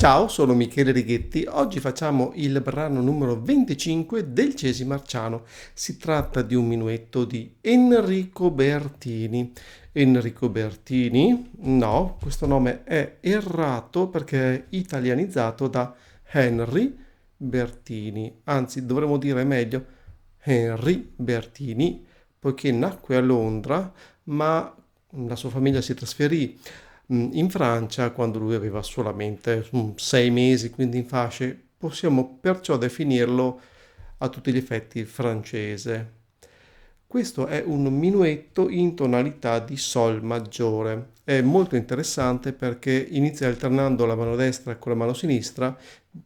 Ciao, sono Michele Righetti. Oggi facciamo il brano numero 25 del Cesi Marciano. Si tratta di un minuetto di Enrico Bertini. Enrico Bertini? No, questo nome è errato perché è italianizzato da Henry Bertini. Anzi, dovremmo dire meglio Henry Bertini, poiché nacque a Londra, ma la sua famiglia si trasferì in Francia quando lui aveva solamente 6 mesi, quindi in fasce, possiamo perciò definirlo a tutti gli effetti francese. Questo è un minuetto in tonalità di Sol maggiore. È molto interessante perché inizia alternando la mano destra con la mano sinistra.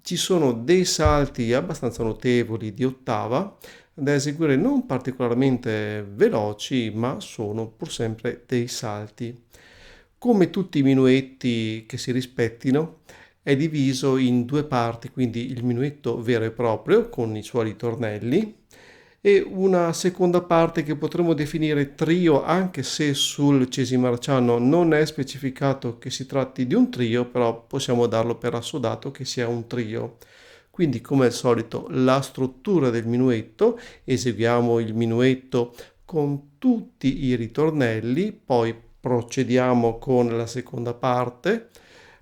Ci sono dei salti abbastanza notevoli di ottava da eseguire non particolarmente veloci, ma sono pur sempre dei salti. Come tutti i minuetti che si rispettino, è diviso in due parti, quindi il minuetto vero e proprio con i suoi ritornelli e una seconda parte che potremmo definire trio, anche se sul cesimarciano non è specificato che si tratti di un trio, però possiamo darlo per assodato che sia un trio. Quindi, come al solito, la struttura del minuetto: eseguiamo il minuetto con tutti i ritornelli, poi procediamo con la seconda parte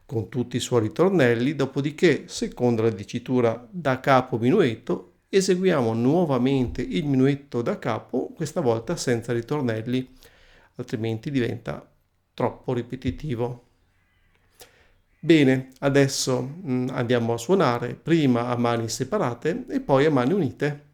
con tutti i suoi ritornelli, dopodiché, secondo la dicitura da capo minuetto, eseguiamo nuovamente il minuetto da capo, questa volta senza ritornelli, altrimenti diventa troppo ripetitivo. Bene, adesso andiamo a suonare prima a mani separate e poi a mani unite.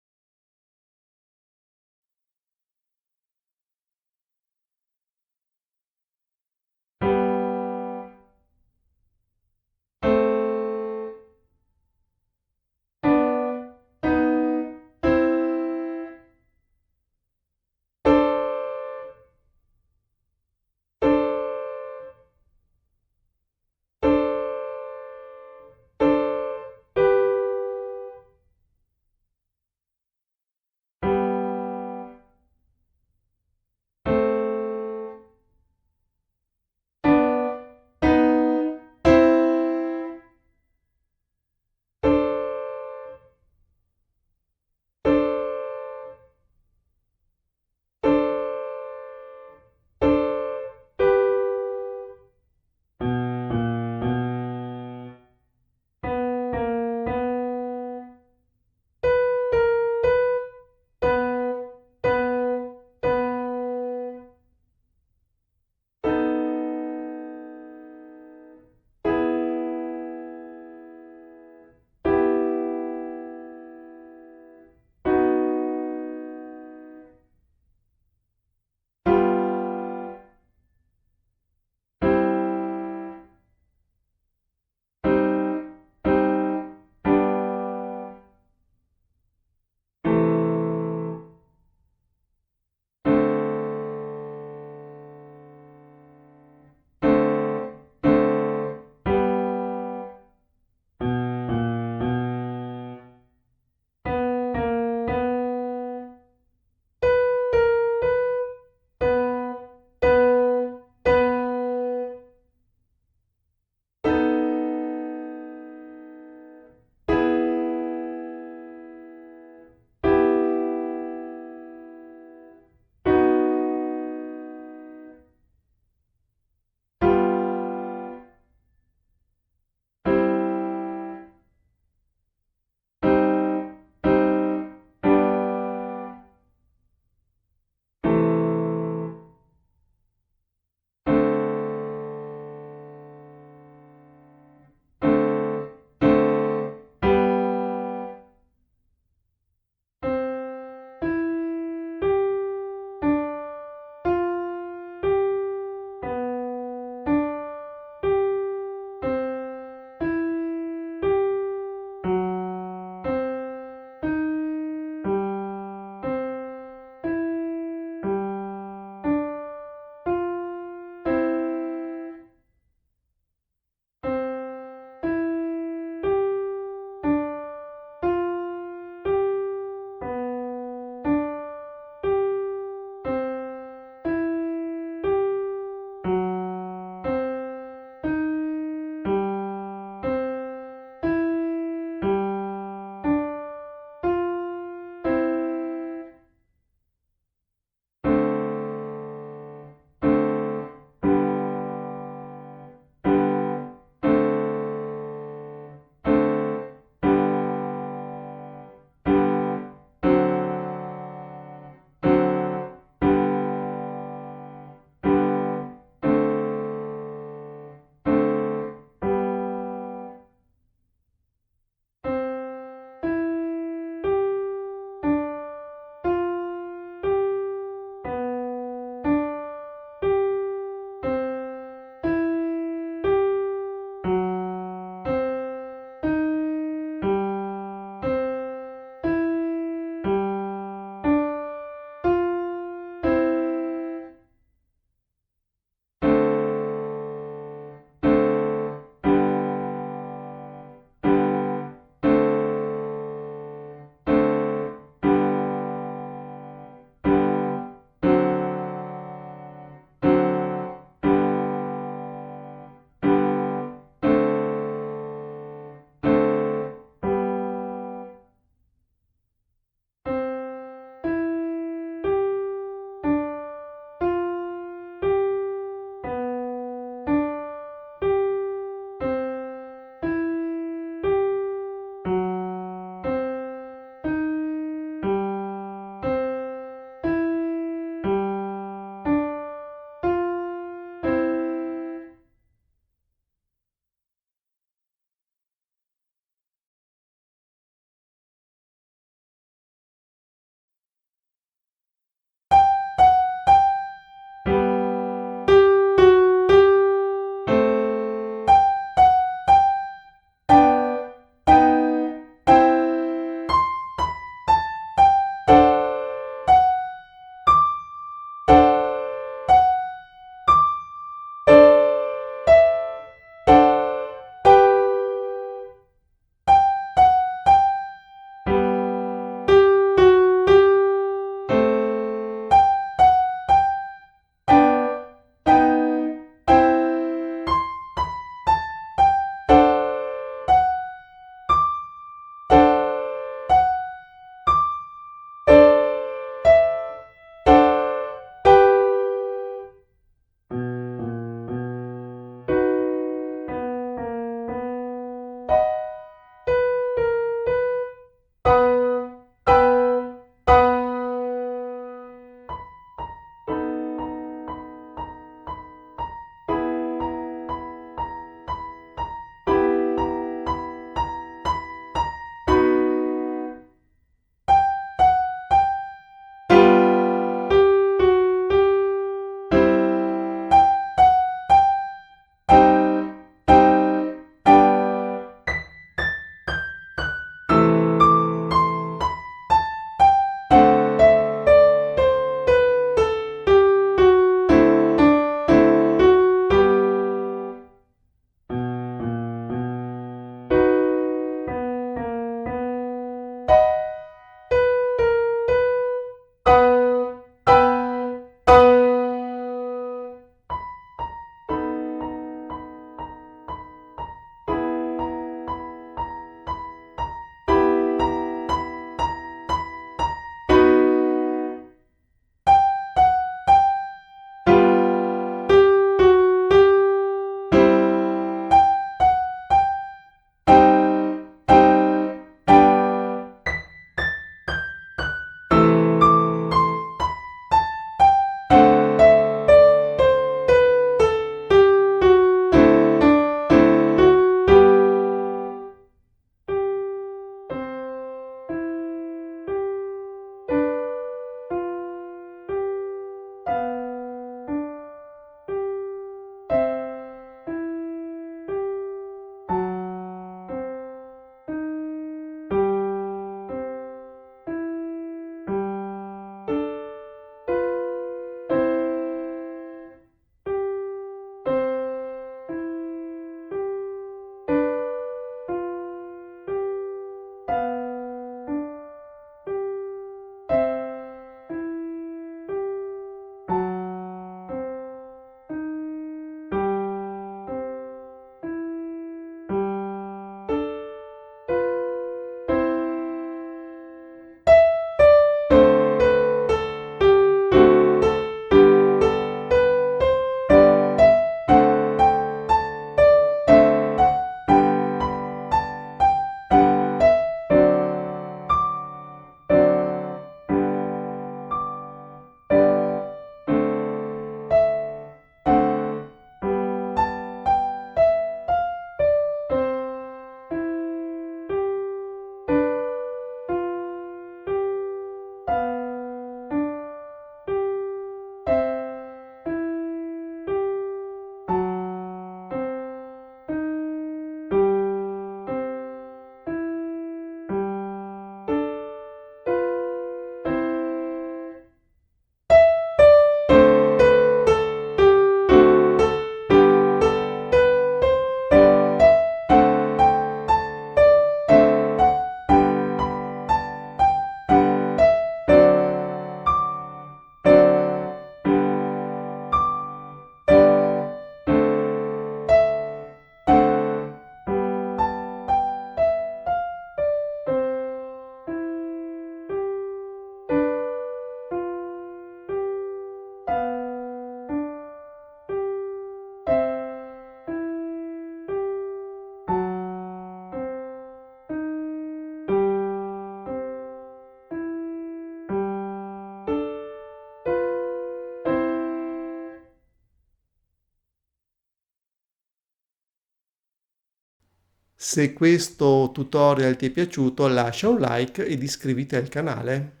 Se questo tutorial ti è piaciuto lascia un like ed iscriviti al canale.